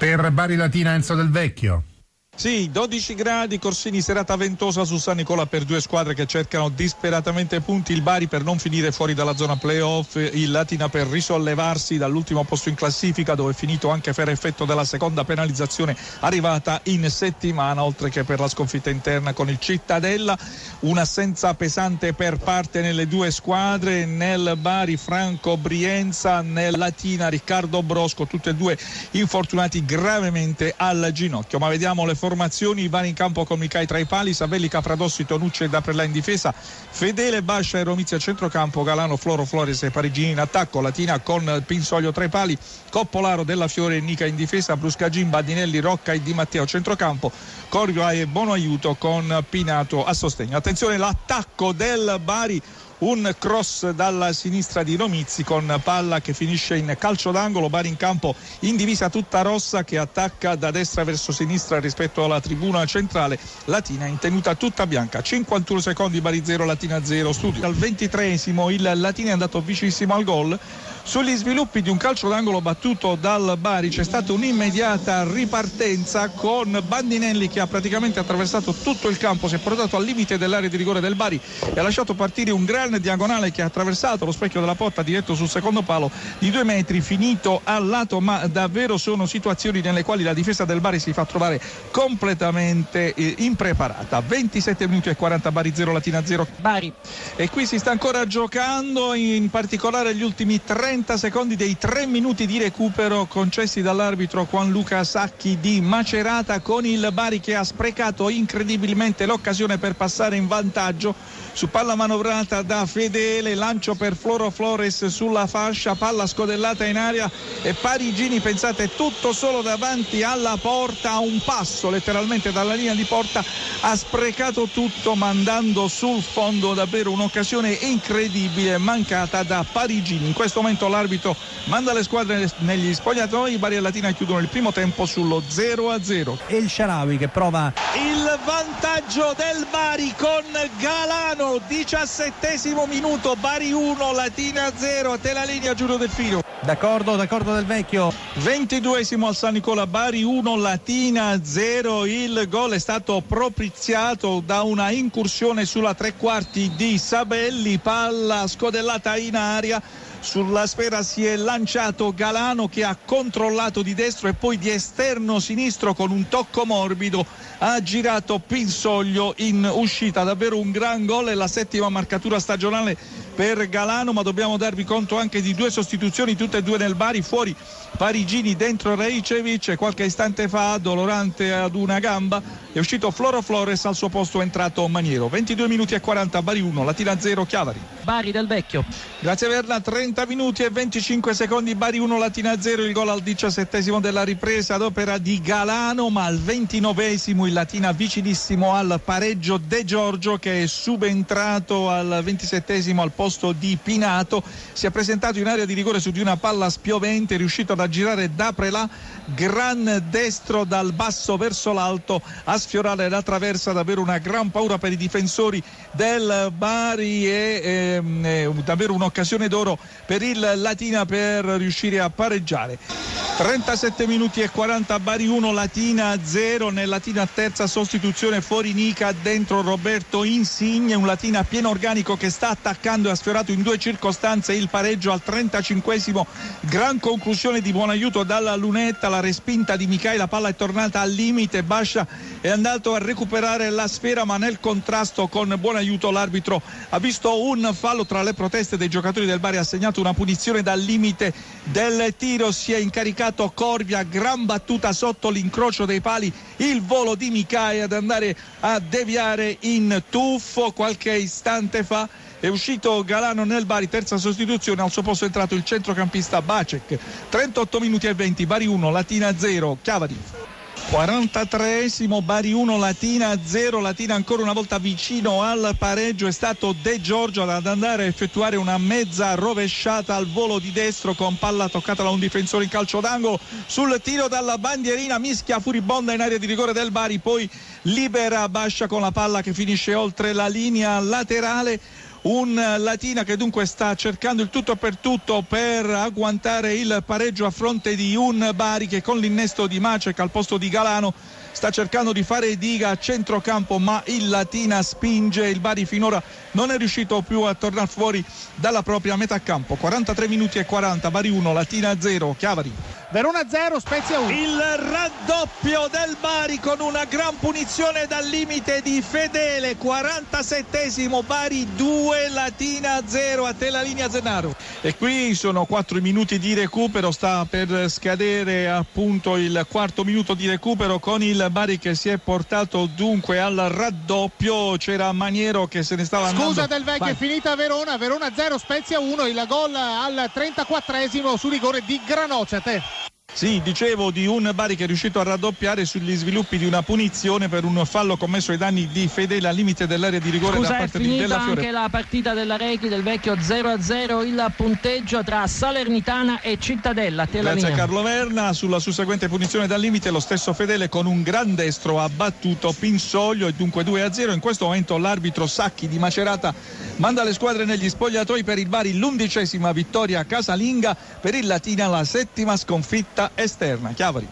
Per Bari Latina Enzo Del Vecchio. Sì, 12 gradi, Corsini, serata ventosa su San Nicola per due squadre che cercano disperatamente punti, il Bari per non finire fuori dalla zona playoff, il Latina per risollevarsi dall'ultimo posto in classifica dove è finito anche per effetto della seconda penalizzazione arrivata in settimana, oltre che per la sconfitta interna con il Cittadella. Un'assenza pesante per parte nelle due squadre, nel Bari Franco Brienza, nel Latina Riccardo Brosco, tutti e due infortunati gravemente al ginocchio. Ma vediamo le formazioni: Bari in campo con Micai tra i pali, Savelli, Capradossi, Tonucci e Daprella in difesa, Fedele, Bascia e Romizzi a centrocampo, Galano, Floro, Flores e Parigini in attacco, Latina con Pinsoglio tra i pali, Coppolaro, Della Fiore e Nica in difesa, Bruscagin, Badinelli, Rocca e Di Matteo a centrocampo, Corvia e Bono Aiuto con Pinato a sostegno. Attenzione, l'attacco del Bari, un cross dalla sinistra di Romizzi con palla che finisce in calcio d'angolo. Bari in campo in divisa tutta rossa che attacca da destra verso sinistra rispetto alla tribuna centrale, Latina in tenuta tutta bianca. 51 secondi, Bari 0 Latina 0. Studio al 23esimo il Latina è andato vicinissimo al gol. Sugli sviluppi di un calcio d'angolo battuto dal Bari c'è stata un'immediata ripartenza con Bandinelli che ha praticamente attraversato tutto il campo, si è portato al limite dell'area di rigore del Bari e ha lasciato partire un gran diagonale che ha attraversato lo specchio della porta diretto sul secondo palo di 2 metri, finito al lato. Ma davvero sono situazioni nelle quali la difesa del Bari si fa trovare completamente impreparata. 27 minuti e 40, Bari 0 Latina 0 Bari, e qui si sta ancora giocando, in particolare gli ultimi 30 secondi dei 3 minuti di recupero concessi dall'arbitro Juanluca Sacchi di Macerata, con il Bari che ha sprecato incredibilmente l'occasione per passare in vantaggio su palla manovrata da Fedele, lancio per Floro Flores sulla fascia, palla scodellata in aria e Parigini, pensate, tutto solo davanti alla porta, a un passo letteralmente dalla linea di porta, ha sprecato tutto mandando sul fondo davvero un'occasione incredibile mancata da Parigini. In questo momento l'arbitro manda le squadre negli spogliatoi, Bari e Latina chiudono il primo tempo sullo 0-0. E il Sharawi che prova il vantaggio del Bari con Galano, 17esimo minuto, Bari 1 Latina 0. A te la linea, Giulio Delfino. D'accordo Del Vecchio. 22esimo al San Nicola, Bari 1 Latina 0. Il gol è stato propiziato da una incursione sulla tre quarti di Sabelli, palla scodellata in aria. Sulla sfera si è lanciato Galano che ha controllato di destro e poi di esterno sinistro con un tocco morbido ha girato Pinsoglio in uscita. Davvero un gran gol, è la 7ª marcatura stagionale per Galano, ma dobbiamo darvi conto anche di 2 sostituzioni, tutte e 2 nel Bari. Fuori Parigini, dentro Rejcevic, e qualche istante fa, dolorante ad una gamba, è uscito Floro Flores, al suo posto è entrato Maniero. 22 minuti e 40, Bari 1 Latina 0 Chiavari. Bari Del Vecchio. Grazie Verna. 30 minuti e 25 secondi, Bari 1 Latina 0. Il gol al 17esimo della ripresa ad opera di Galano, ma al 29esimo il Latina vicinissimo al pareggio. De Giorgio, che è subentrato al 27esimo al posto di Pinato, si è presentato in area di rigore su di una palla spiovente, è riuscito ad aggirare Daprela, gran destro dal basso verso l'alto a sfiorare la traversa. Davvero una gran paura per i difensori del Bari e davvero un'occasione d'oro per il Latina per riuscire a pareggiare. 37 minuti e 40, Bari 1 Latina 0. Nel Latina terza sostituzione, fuori Nica, dentro Roberto Insigne. Un Latina pieno organico che sta attaccando e ha sfiorato in 2 circostanze il pareggio al 35esimo. Gran conclusione di Buonaiuto dalla lunetta, la respinta di Micai, la palla è tornata al limite, Bascia è andato a recuperare la sfera, ma nel contrasto con Buonaiuto l'arbitro ha visto un fallo. Tra le proteste dei giocatori del Bari ha segnato una punizione dal limite del tiro, si è incaricato Corvia, gran battuta sotto l'incrocio dei pali, il volo di Micai ad andare a deviare in tuffo. Qualche istante fa è uscito Galano nel Bari, terza sostituzione, al suo posto è entrato il centrocampista Bacek. 38 minuti e 20, Bari 1 Latina 0 Chiavari. 43esimo, Bari 1 Latina 0. Latina ancora una volta vicino al pareggio, è stato De Giorgio ad andare a effettuare una mezza rovesciata al volo di destro con palla toccata da un difensore in calcio d'angolo. Sul tiro dalla bandierina mischia furibonda in area di rigore del Bari, poi libera Bascia con la palla che finisce oltre la linea laterale. un Latina che dunque sta cercando il tutto per tutto per agguantare il pareggio a fronte di un Bari che con l'innesto di Macek al posto di Galano sta cercando di fare diga a centrocampo, ma il Latina spinge. Il Bari finora non è riuscito più a tornare fuori dalla propria metà campo. 43 minuti e 40, Bari 1, Latina 0. Chiavari. Verona 0, Spezia 1. Il raddoppio del Bari con una gran punizione dal limite di Fedele. 47esimo, Bari 2, Latina 0. A te la linea, Zennaro. E qui sono 4 minuti di recupero, sta per scadere appunto il quarto minuto di recupero con il Bari che si è portato dunque al raddoppio. C'era Maniero che se ne stava andando. Scusa Del Vecchio, Vai. è finita Verona 0, Spezia 1, il gol al 34esimo su rigore di Granoccia. A te. Sì, dicevo di un Bari che è riuscito a raddoppiare sugli sviluppi di una punizione per un fallo commesso ai danni di Fedele al limite dell'area di rigore. Scusa, da è parte di finita Della Fiore. anche la partita della Rechi Del Vecchio 0-0, il punteggio tra Salernitana e Cittadella. Te la Grazie a linea. Carlo Verna. Sulla susseguente punizione dal limite lo stesso Fedele con un gran destro ha battuto Pinsoglio e dunque 2-0. In questo momento l'arbitro Sacchi di Macerata manda le squadre negli spogliatoi. Per il Bari l'11ª vittoria casalinga, per il Latina la 7ª sconfitta esterna. Chiavari.